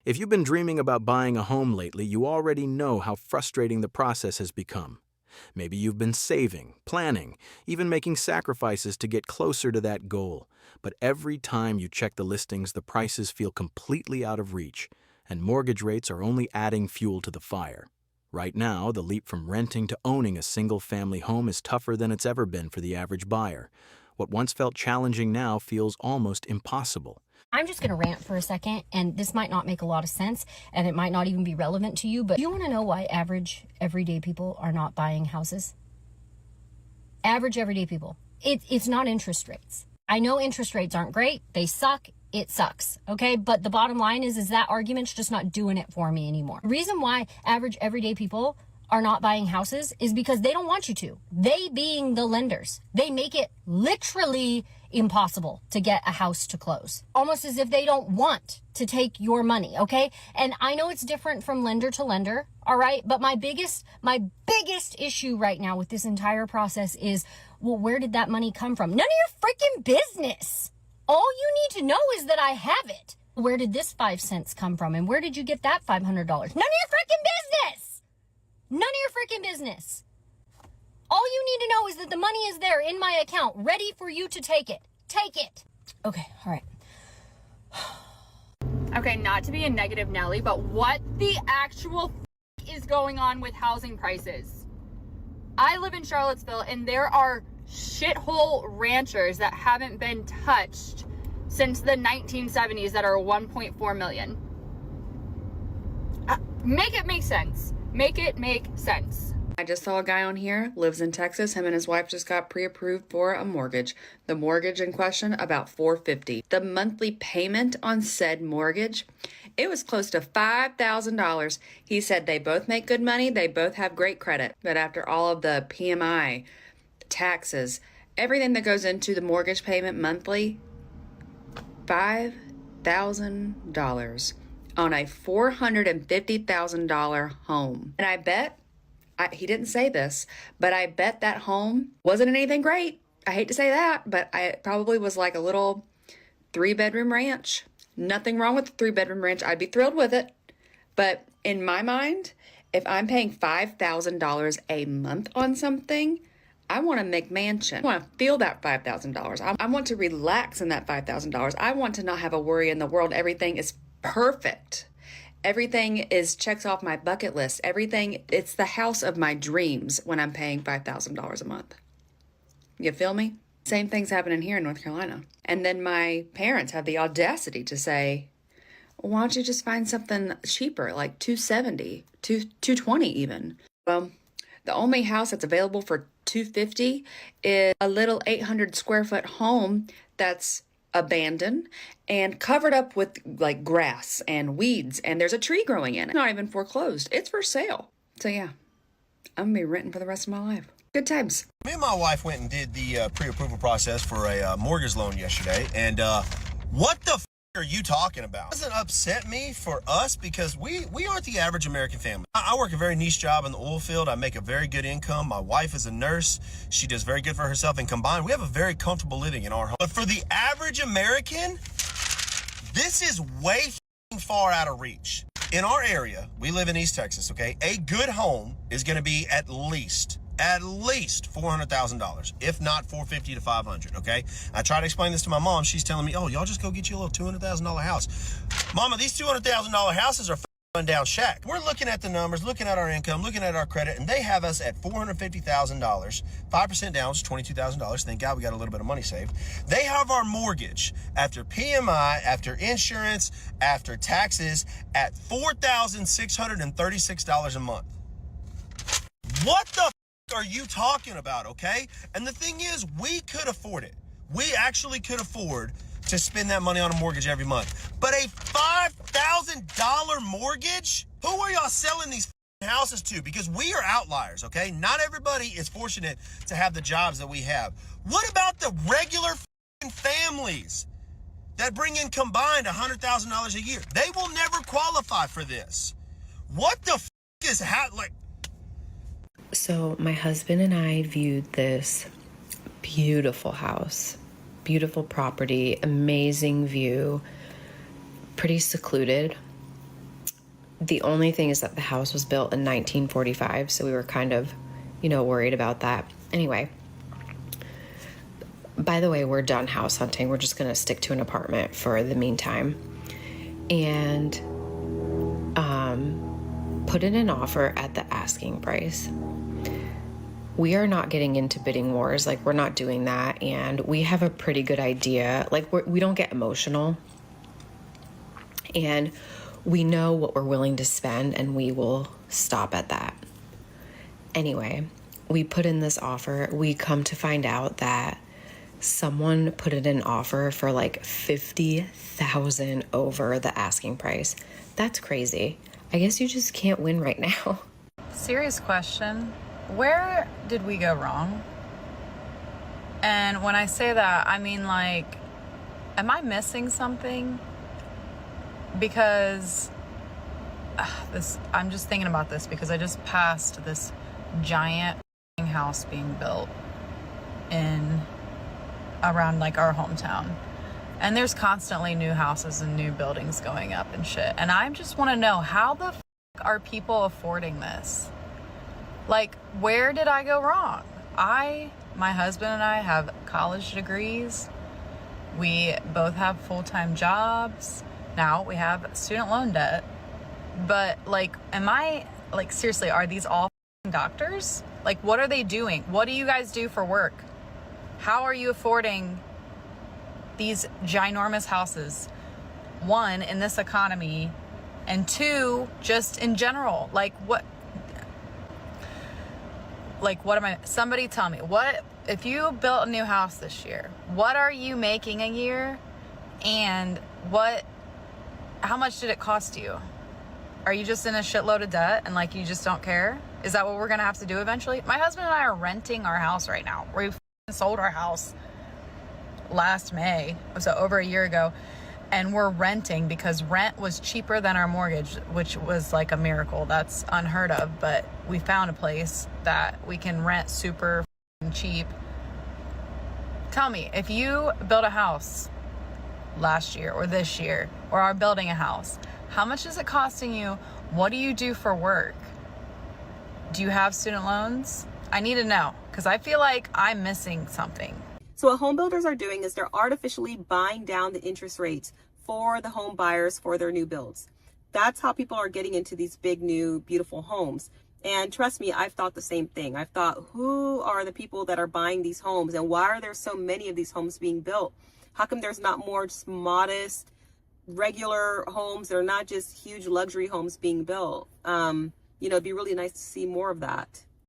If you've been dreaming about buying a home lately, you already know how frustrating the process has become. Maybe you've been saving, planning, even making sacrifices to get closer to that goal. But every time you check the listings, the prices feel completely out of reach, and mortgage rates are only adding fuel to the fire. Right now, the leap from renting to owning a single-family home is tougher than it's ever been for the average buyer. What once felt challenging now feels almost impossible. I'm just going to rant for a second, and this might not make a lot of sense, and it might not even be relevant to you, but do you want to know why average, everyday people are not buying houses? Average, everyday people. It's not interest rates. I know interest rates aren't great. They suck. It sucks, okay? But the bottom line is that argument's just not doing it for me anymore. The reason why average, everyday people are not buying houses is because they don't want you to. They being the lenders. They make it literally impossible to get a house to close. Almost as if they don't want to take your money, okay? And I know it's different from lender to lender, all right? But my biggest issue right now with this entire process is, well, where did that money come from? None of your freaking business. All you need to know is that I have it. Where did this 5 cents come from? And where did you get that $500? None of your freaking business. None of your freaking business. All you need to know is that the money is there in my account, ready for you to take it. Take it. Okay, all right. Okay, not to be a negative Nelly, but what the actual is going on with housing prices? I live in Charlottesville, and there are shithole ranchers that haven't been touched since the 1970s that are 1.4 million. Make it make sense. Make it make sense. I just saw a guy on here, lives in Texas. Him and his wife just got pre-approved for a mortgage. The mortgage in question, about $450. The monthly payment on said mortgage, it was close to $5,000. He said they both make good money. They both have great credit. But after all of the PMI, taxes, everything that goes into the mortgage payment monthly, $5,000 on a $450,000 home. And I bet, he didn't say this, but I bet that home wasn't anything great. I hate to say that, but it probably was like a little 3-bedroom ranch. Nothing wrong with the 3-bedroom ranch. I'd be thrilled with it. But in my mind, if I'm paying $5,000 a month on something, I want a McMansion. I want to feel that $5,000. I want to relax in that $5,000. I want to not have a worry in the world. Everything is perfect. Everything is checks off my bucket list. Everything, it's the house of my dreams when I'm paying $5,000 a month. You feel me? Same thing's happening here in North Carolina. And then my parents have the audacity to say, why don't you just find something cheaper, like $270, $220 even? Well, the only house that's available for $250 is a little 800 square foot home that's abandoned and covered up with like grass and weeds, and there's a tree growing in it. It's not even foreclosed. It's for sale. So yeah, I'm gonna be renting for the rest of my life. Good times. Me and my wife went and did the pre-approval process for a mortgage loan yesterday, and what the are you talking about? It doesn't upset me for us because we aren't the average American family. I work a very niche job in the oil field. I make a very good income. My wife is a nurse. She does very good for herself, and combined, we have a very comfortable living in our home. But for the average American, this is way far out of reach. In our area, we live in East Texas, okay? A good home is going to be at least $400,000, if not $450 to $500, okay? I try to explain this to my mom. She's telling me, oh, y'all just go get you a little $200,000 house. Mama, these $200,000 houses are run down shack. We're looking at the numbers, looking at our income, looking at our credit, and they have us at $450,000, 5% down, which is $22,000. Thank God we got a little bit of money saved. They have our mortgage after PMI, after insurance, after taxes at $4,636 a month. What the are you talking about, okay? And the thing is, we could afford it. We actually could afford to spend that money on a mortgage every month. But a $5,000 mortgage? Who are y'all selling these houses to? Because we are outliers, okay? Not everybody is fortunate to have the jobs that we have. What about the regular families that bring in combined $100,000 a year? They will never qualify for this. What the is like? So my husband and I viewed this beautiful house, beautiful property, amazing view, pretty secluded. The only thing is that the house was built in 1945, so we were kind of, worried about that. Anyway, by the way, we're done house hunting. We're just going to stick to an apartment for the meantime. And put in an offer at the asking price. We are not getting into bidding wars. Like, we're not doing that. And we have a pretty good idea. Like, we don't get emotional. And we know what we're willing to spend, and we will stop at that. Anyway, we put in this offer. We come to find out that someone put in an offer for like $50,000 over the asking price. That's crazy. I guess you just can't win right now. Serious question. Where did we go wrong? And when I say that, I mean, like, am I missing something? Because I'm just thinking about this because I just passed this giant house being built in around like our hometown, and there's constantly new houses and new buildings going up and shit, and I just want to know, how the are people affording this? Like, where did I go wrong? My husband and I have college degrees. We both have full-time jobs. Now we have student loan debt. But like, am I, like, seriously, are these all doctors? Like, what are they doing? What do you guys do for work? How are you affording these ginormous houses? One, in this economy, and two, just in general. Like, what am I, somebody tell me, what, if you built a new house this year, what are you making a year? And how much did it cost you? Are you just in a shitload of debt and like you just don't care? Is that what we're gonna have to do eventually? My husband and I are renting our house right now. We sold our house last May, so over a year ago, and we're renting because rent was cheaper than our mortgage, which was like a miracle. That's unheard of, but we found a place that we can rent super cheap. Tell me, if you built a house last year or this year or are building a house, how much is it costing you? What do you do for work? Do you have student loans? I need to know, because I feel like I'm missing something. So what home builders are doing is they're artificially buying down the interest rates for the home buyers for their new builds. That's how people are getting into these big, new, beautiful homes. And trust me, I've thought the same thing. I've thought, who are the people that are buying these homes, and why are there so many of these homes being built? How come there's not more just modest, regular homes that are not just huge luxury homes being built? It'd be really nice to see more of that.